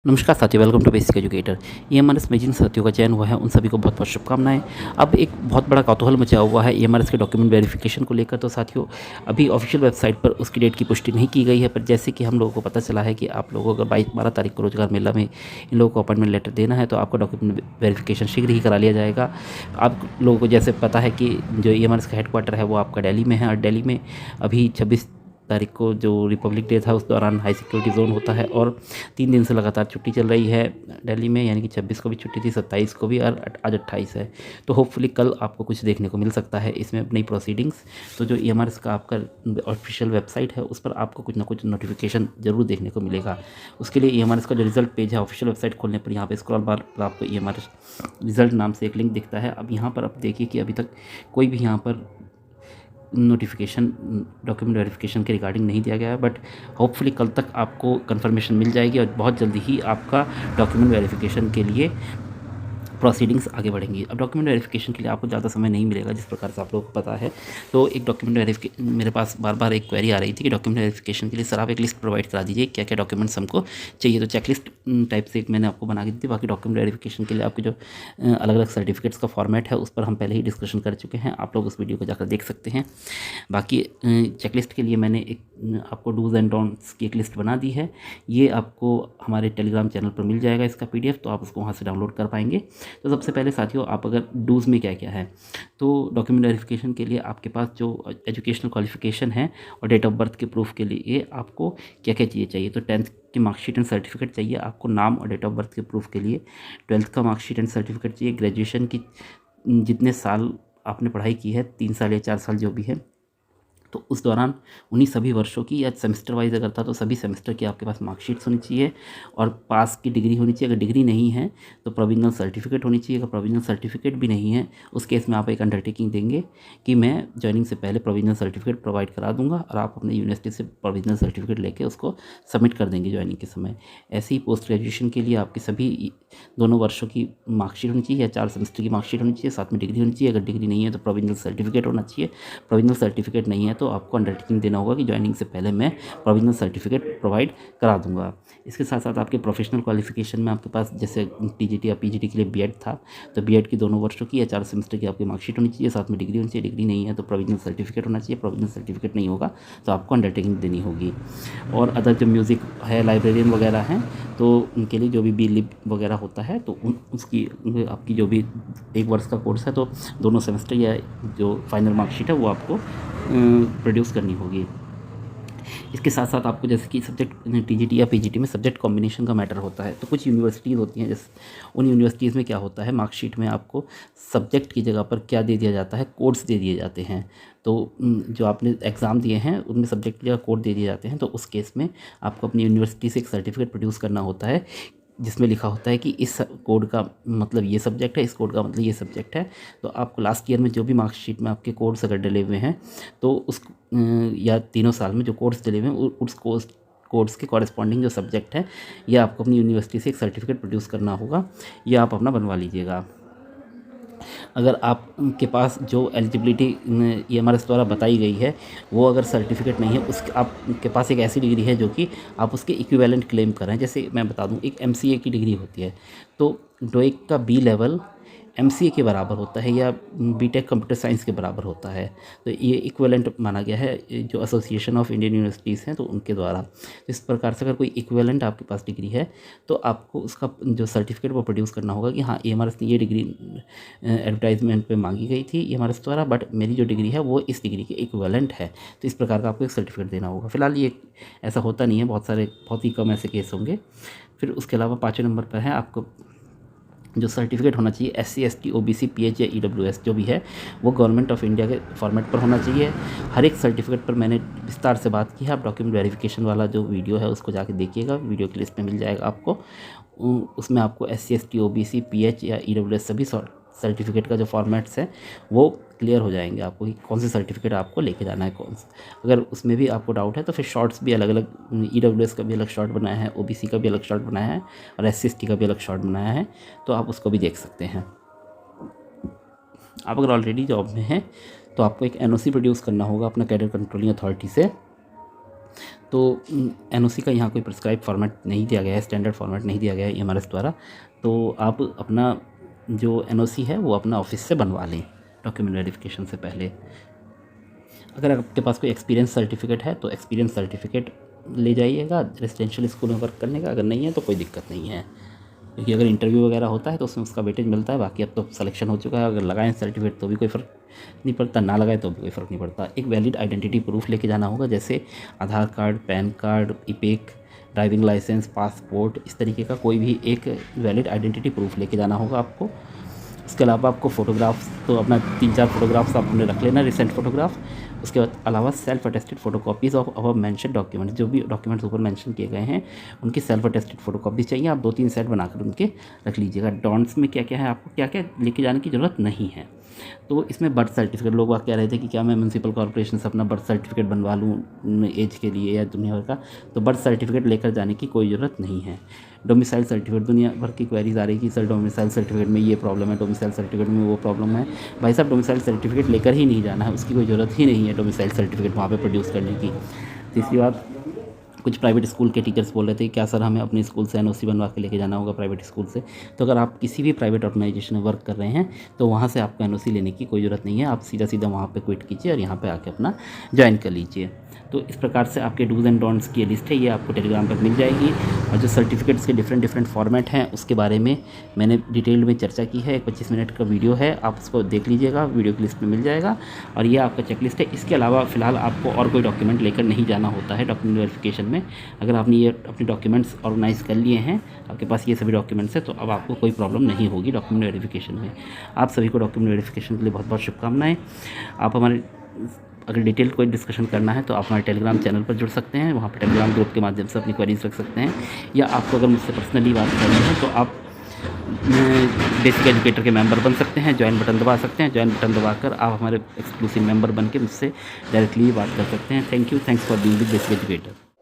नमस्कार साथियों, welcome to basic educator. EMRS में जिन साथियों का चयन हुआ है उन सभी को बहुत बहुत शुभकामनाएं। अब एक बहुत बड़ा कौतूहल मचा हुआ है ईएमआरएस के डॉक्यूमेंट वेरिफिकेशन को लेकर। तो साथियों, अभी ऑफिशियल वेबसाइट पर उसकी डेट की पुष्टि नहीं की गई है, पर जैसे कि हम लोगों को पता चला है कि आप लोगों को 22-12 तारीख को रोजगार मेला में इन लोगों को अपॉइंटमेंट लेटर देना है, तो आपका डॉक्यूमेंट वेरिफिकेशन शीघ्र ही करा लिया जाएगा। आप लोगों को जैसे पता है कि जो ईएमआरएस का हेडक्वार्टर है वो आपका दिल्ली में है, और दिल्ली में अभी 26 तारीख को जो रिपब्लिक डे था उस दौरान हाई सिक्योरिटी जोन होता है, और 3 दिन से लगातार छुट्टी चल रही है दिल्ली में। यानी कि 26 को भी छुट्टी थी, 27 को भी, और आज 28 है। तो होपफुली कल आपको कुछ देखने को मिल सकता है इसमें नई प्रोसीडिंग्स। तो जो ईएमआरएस का आपका ऑफिशियल वेबसाइट है उस पर आपको कुछ ना कुछ नोटिफिकेशन जरूर देखने को मिलेगा। उसके लिए ईएमआरएस का जो रिजल्ट पेज है ऑफिशियल वेबसाइट खोलने पर यहाँ पे स्क्रॉल बार पर आपको ईएमआरएस रिजल्ट नाम से एक लिंक दिखता है। अब यहाँ पर आप देखिए कि अभी तक कोई भी यहाँ पर नोटिफिकेशन डॉक्यूमेंट वेरिफिकेशन के रिगार्डिंग नहीं दिया गया है, बट होपफुली कल तक आपको कंफर्मेशन मिल जाएगी और बहुत जल्दी ही आपका डॉक्यूमेंट वेरिफिकेशन के लिए प्रोसीडिंग्स आगे बढ़ेंगी। अब डॉक्यूमेंट वेरिफिकेशन के लिए आपको ज़्यादा समय नहीं मिलेगा, जिस प्रकार से आप लोगों को पता है। तो एक डॉक्यूमेंट वेरिफिकेशन मेरे पास बार बार एक क्वेरी आ रही थी कि डॉक्यूमेंट वेरिफिकेशन के लिए सर आप एक लिस्ट प्रोवाइड करा दीजिए, क्या क्या डॉक्यूमेंट्स हमको चाहिए। तो चेकलिस्ट टाइप से एक मैंने आपको बना के दी थी। बाकी डॉक्यूमेंट वेरिफिकेशन के लिए आपके जो अलग अलग सर्टिफिकेट्स का फॉर्मेट है उस पर हम पहले ही डिस्कशन कर चुके हैं, आप लोग उस वीडियो को जाकर देख सकते हैं। बाकी चेकलिस्ट के लिए मैंने एक आपको डूज़ एंड डोंट्स की एक लिस्ट बना दी है। ये आपको हमारे टेलीग्राम चैनल पर मिल जाएगा इसका पीडीएफ, तो आप उसको वहाँ से डाउनलोड कर पाएंगे। तो सबसे पहले साथियों, आप अगर डूज़ में क्या क्या है, तो डॉक्यूमेंट वेरिफिकेशन के लिए आपके पास जो एजुकेशनल क्वालिफिकेशन है और डेट ऑफ बर्थ के प्रूफ के लिए आपको क्या क्या चीज़ें चाहिए। तो 10th की मार्कशीट एंड सर्टिफिकेट चाहिए आपको, नाम और डेट ऑफ बर्थ के प्रूफ के लिए। 12th का मार्कशीट एंड सर्टिफिकेट चाहिए। ग्रेजुएशन की जितने साल आपने पढ़ाई की है, 3 साल या 4 साल जो भी है, तो उस दौरान उन्हीं सभी वर्षों की, या सेमेस्टर वाइज अगर था तो सभी सेमेस्टर की आपके पास मार्कशीट्स होनी चाहिए, और पास की डिग्री होनी चाहिए। अगर डिग्री नहीं है तो प्रोविजनल सर्टिफिकेट होनी चाहिए। अगर प्रोविजनल सर्टिफिकेट भी नहीं है उस केस में आप एक अंडरटेकिंग देंगे कि मैं ज्वाइनिंग से पहले प्रोविजनल सर्टिफिकेट प्रोवाइड करा दूंगा, और आप अपने यूनिवर्सिटी से प्रोविजनल सर्टिफिकेट लेके उसको सबमिट कर देंगे ज्वाइनिंग के समय। ऐसे ही पोस्ट ग्रेजुएशन के लिए आपकी सभी दोनों वर्षों की मार्कशीट होनी चाहिए, या 4 सेमेस्टर की मार्कशीट होनी चाहिए, साथ में डिग्री होनी चाहिए। अगर डिग्री नहीं है तो प्रोविजनल सर्टिफिकेट होना चाहिए। प्रोविजनल सर्टिफिकेट नहीं है तो आपको अंडरटेकिंग देना होगा कि ज्वाइनिंग से पहले मैं प्रोविजनल सर्टिफिकेट प्रोवाइड करा दूंगा। इसके साथ साथ आपके प्रोफेशनल क्वालिफिकेशन में आपके पास जैसे टीजीटी या पीजीटी के लिए बीएड था, तो बीएड की दोनों वर्षों की या 4 सेमेस्टर की आपकी मार्कशीट होनी चाहिए, साथ में डिग्री होनी चाहिए। डिग्री नहीं है तो प्रोविजनल सर्टिफिकेट होना चाहिए। प्रोविजनल सर्टिफिकेट नहीं होगा तो आपको अंडरटेकिंग देनी होगी। और अदर जो म्यूज़िक है, लाइब्रेरियन वगैरह हैं, तो उनके लिए जो भी बी लिब वगैरह होता है तो उसकी आपकी जो भी 1 वर्ष का कोर्स है तो दोनों सेमेस्टर या जो फाइनल मार्कशीट है वो आपको प्रोड्यूस करनी होगी। इसके साथ साथ आपको जैसे कि सब्जेक्ट टीजीटी या पीजीटी में सब्जेक्ट कॉम्बिनेशन का मैटर होता है, तो कुछ यूनिवर्सिटीज़ होती हैं, जैसे उन यूनिवर्सिटीज़ में क्या होता है, मार्कशीट में आपको सब्जेक्ट की जगह पर क्या दे दिया जाता है, कोड्स दे दिए जाते हैं। तो जो आपने एग्ज़ाम दिए हैं उनमें सब्जेक्ट की जगह कोड दे दिए जाते हैं, तो उस केस में आपको अपनी यूनिवर्सिटी से एक सर्टिफिकेट प्रोड्यूस करना होता है जिसमें लिखा होता है कि इस कोड का मतलब ये सब्जेक्ट है, इस कोड का मतलब ये सब्जेक्ट है। तो आपको लास्ट ईयर में जो भी मार्कशीट में आपके कोड्स अगर डले हुए हैं तो उस या तीनों साल में जो कोड्स डले हुए हैं उस कोर्स के कॉरेस्पॉन्डिंग जो सब्जेक्ट है, या आपको अपनी यूनिवर्सिटी से एक सर्टिफिकेट प्रोड्यूस करना होगा, या आप अपना बनवा लीजिएगा। अगर आपके पास जो एलिजिबिलिटी ईएमआरएस द्वारा बताई गई है वो अगर सर्टिफिकेट नहीं है, उस आपके पास एक ऐसी डिग्री है जो कि आप उसके इक्विवेलेंट क्लेम कर रहे हैं। जैसे मैं बता दूं, एक एमसीए की डिग्री होती है, तो डोइक का बी लेवल एमसीए के बराबर होता है, या बीटेक कंप्यूटर साइंस के बराबर होता है। तो ये इक्विवेलेंट माना गया है जो एसोसिएशन ऑफ इंडियन यूनिवर्सिटीज़ हैं तो उनके द्वारा। तो इस प्रकार से अगर कोई इक्विवेलेंट आपके पास डिग्री है तो आपको उसका जो सर्टिफिकेट वो प्रोड्यूस करना होगा कि हाँ, ईएमआरएस ने ये डिग्री एडवर्टाइजमेंट पे मांगी गई थी ईएमआरएस द्वारा, बट मेरी जो डिग्री है वो इस डिग्री के इक्विवेलेंट है। तो इस प्रकार का आपको एक सर्टिफिकेट देना होगा। फिलहाल ये ऐसा होता नहीं है, बहुत ही कम ऐसे केस होंगे। फिर उसके अलावा 5वें नंबर पर है आपको जो सर्टिफिकेट होना चाहिए, SC ST OBC PH या EWS जो भी है वो गवर्नमेंट ऑफ इंडिया के फॉर्मेट पर होना चाहिए। हर एक सर्टिफिकेट पर मैंने विस्तार से बात की है। आप डॉक्यूमेंट वेरिफिकेशन वाला जो वीडियो है उसको जाके देखिएगा, वीडियो की लिस्ट में मिल जाएगा आपको। उसमें आपको SC ST OBC PH या EWS सभी सर्टिफिकेट का जो फॉर्मेट्स है वो क्लियर हो जाएंगे आपको कि कौन से सर्टिफिकेट आपको लेके जाना है, कौन सा। अगर उसमें भी आपको डाउट है तो फिर शॉर्ट्स भी अलग अलग, EWS का भी अलग शॉर्ट बनाया है, OBC का भी अलग शॉर्ट बनाया है, और SC ST का भी अलग शॉर्ट बनाया है, तो आप उसको भी देख सकते हैं। आप अगर ऑलरेडी जॉब में हैं तो आपको एक NOC प्रोड्यूस करना होगा अपना कैडर कंट्रोलिंग अथॉरिटी से, तो एनओसी का यहाँ कोई प्रिस्क्राइब फॉर्मेट नहीं दिया गया है, स्टैंडर्ड फॉर्मेट नहीं दिया गया है ईएमआरएस द्वारा। तो आप अपना जो एनओसी है वो अपना ऑफिस से बनवा लें डॉक्यूमेंट वेरिफिकेशन से पहले। अगर आपके पास कोई एक्सपीरियंस सर्टिफिकेट है तो एक्सपीरियंस सर्टिफिकेट ले जाइएगा रेजिडेंशियल स्कूल में वर्क करने का। अगर नहीं है तो कोई दिक्कत नहीं है, क्योंकि अगर इंटरव्यू वगैरह होता है तो उसमें उसका वेटेज मिलता है। बाकी अब तो सिलेक्शन हो चुका है, अगर लगाएं सर्टिफिकेट तो भी कोई फ़र्क नहीं पड़ता, ना लगाए तो भी कोई फ़र्क नहीं पड़ता। एक वैलिड आइडेंटिटी प्रूफ लेके जाना होगा, जैसे Aadhaar card, PAN card, EPIC, driving licence, passport, इस तरीके का कोई भी एक वैलिड आइडेंटिटी प्रूफ लेके जाना होगा आपको। इसके अलावा आपको फ़ोटोग्राफ्स तो अपना 3-4 फ़ोटोग्राफ्स आपने रख लेना, रिसेंट फ़ोटोग्राफ। उसके बाद अलावा self attested photocopies of above mention documents, जो भी डॉक्यूमेंट्स ऊपर मेंशन किए गए हैं उनकी सेल्फ अटेस्टेड फ़ोटोकॉपीज़ चाहिए। आप 2-3 सेट बनाकर उनके रख लीजिएगा। डॉन्ट्स में क्या क्या है, आपको क्या क्या लेके जाने की ज़रूरत नहीं है। तो इसमें बर्थ सर्टिफिकेट, लोग कह रहे थे कि क्या मैं म्यूनसिपल कॉर्पोरेशन से अपना बर्थ सर्टिफिकेट बनवा लूँ एज के लिए या दुनिया भर का, तो बर्थ सर्टिफिकेट लेकर जाने की कोई ज़रूरत नहीं है। डोमिसाइल सर्टिफिकेट, दुनिया भर की क्वेरीज आ रही कि सर डोमिसाइल सर्टिफिकेट में ये प्रॉब्लम है, डोमिसाइल सर्टिफिकेट में वो प्रॉब्लम है। भाई साहब, डोमिसाइल सर्टिफिकेट लेकर ही नहीं जाना है, उसकी कोई ज़रूरत ही नहीं है डोमिसाइल सर्टिफिकेट वहाँ पे प्रोड्यूस करने की। तीसरी बात, कुछ प्राइवेट स्कूल के टीचर्स बोल रहे थे क्या सर हमें अपने स्कूल से एनओसी बनवा के लेके जाना होगा प्राइवेट स्कूल से। तो अगर आप किसी भी प्राइवेट ऑर्गेनाइजेशन में वर्क कर रहे हैं तो वहाँ से आपको एनओसी लेने की कोई ज़रूरत नहीं है। आप सीधा सीधा वहाँ पे क्विट कीजिए और यहाँ पे आके अपना ज्वाइन कर लीजिए। तो इस प्रकार से आपके डूज़ एंड डोंट्स की लिस्ट है, ये आपको टेलीग्राम पर मिल जाएगी। और जो सर्टिफिकेट्स के डिफरेंट फॉर्मेट हैं उसके बारे में मैंने डिटेल में चर्चा की है। एक 25 मिनट का वीडियो है, आप उसको देख लीजिएगा, वीडियो की लिस्ट में मिल जाएगा। और ये आपका चेकलिस्ट है। इसके अलावा फ़िलहाल आपको और कोई डॉक्यूमेंट लेकर नहीं जाना होता है डॉक्यूमेंट वेरिफिकेशन में। अगर आपने ये अपने डॉक्यूमेंट्स ऑर्गेनाइज़ कर लिए हैं, आपके पास ये सभी डॉक्यूमेंट्स हैं, तो अब आपको कोई प्रॉब्लम नहीं होगी डॉक्यूमेंट वेरिफिकेशन में। आप सभी को डॉक्यूमेंट वेरिफिकेशन के लिए बहुत बहुत शुभकामनाएँ। आप हमारे अगर डिटेल कोई डिस्कशन करना है तो आप हमारे टेलीग्राम चैनल पर जुड़ सकते हैं, वहाँ पर टेलीग्राम ग्रुप के माध्यम से अपनी क्वेरीज रख सकते हैं। या आपको अगर मुझसे पर्सनली बात करनी है तो आप बेसिक एजुकेटर के मेंबर बन सकते हैं, ज्वाइन बटन दबा सकते हैं। ज्वाइन बटन दबाकर आप हमारे एक्सक्लूसिव मेंबर बन के मुझसे डायरेक्टली बात कर सकते हैं। Thank you, thanks for being with basic educator.